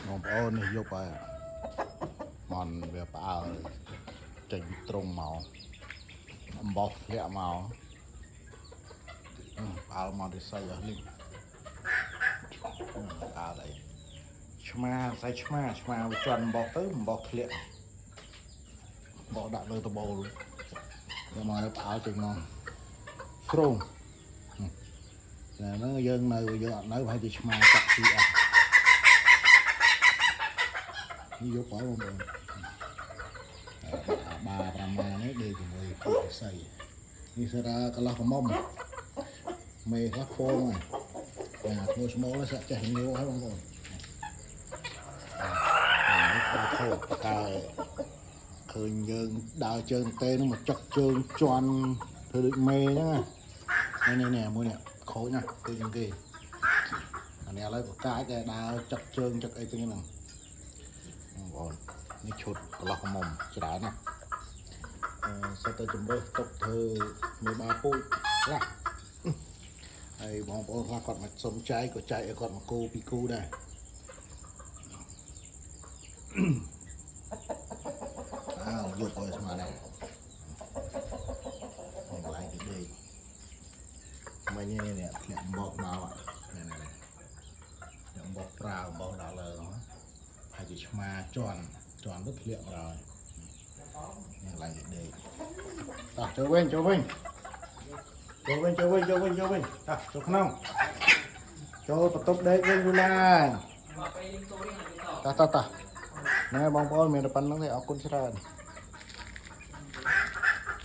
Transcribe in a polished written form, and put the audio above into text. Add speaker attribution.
Speaker 1: បងប្អូននេះយកไปมันវាផ្អើលចេញត្រង់មកអំបោះធ្លាក់មកផ្អើលមករិស័យអស់លីងផ្អើលអីឆ្មាស្អីឆ្មាវាជន់អំបោះទៅអំបោះធ្លាក់បោះដាក់លើតបូលយកមកនៅផ្អើលចេញមកស្រងហ្នឹងយើងនៅយើងអត់នៅប្រហែលជាឆ្មាចាក់ទីអស់នេះយកទៅបងប្អូនបាប្រមាណនេះដេកជាមួយពួកពិសីនេះស្រាកន្លោះកមុំមេខ្លះពងហើយធ្វើស្មូលសាក់ចេះញោហើយបងប្អូននេះដល់ខោតកើឃើញយើងដើរជើងទេនឹងមកចុកជើងជន់ធ្វើដូចមេហ្នឹងនេះមួយនេះខូចណាគឺជាងគេអានេះឥឡូវក៏កាចតែដើរចុកជើងចុកអីទាំងហ្នឹងបងប្អូននេះឈុតកន្លោះកមុំច្រើនណាស់សិតទៅជំរើសទុកធ្វើមេបាពូជខ្លះហើយបងប្អូនខ្លះគាត់មកសុំចែកក៏ចែកឲ្យគាត់មកគូពីគូដែរយកទៅស្មានដែរកន្លែងទីដេកមិញនេះធ្លាក់បោកមកនេះយកបោកប្រាបោកដល់លើហ្នឹងហើយជាឆ្មាជន់ទៅធ្លាក់មកហើយនេះកន្លែងទីដេកតោះចូលវិញតោះចូលក្នុងចូលបន្ទប់ដេកវិញយូរឡើយតោះណែបងប្អូនមានតែប៉ុណ្្នឹងទេអរគុណច្រើន